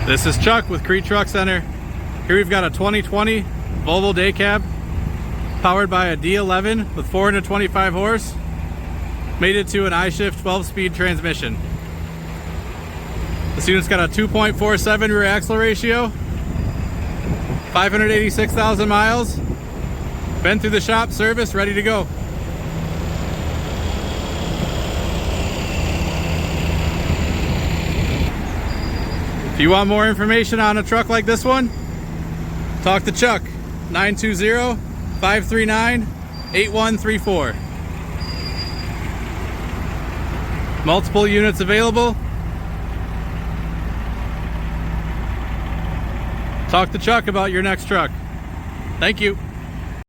This is Chuck with Kriete Truck Center. Here we've got a 2020 Volvo day cab powered by a D11 with 425 horse. Made it to an I-shift 12-speed transmission. This unit's got a 2.47 rear axle ratio, 586,000 miles. Been through the shop, service, ready to go. If you want more information on a truck like this one, talk to Chuck, 920-539-8134. Multiple units available. Talk to Chuck about your next truck. Thank you.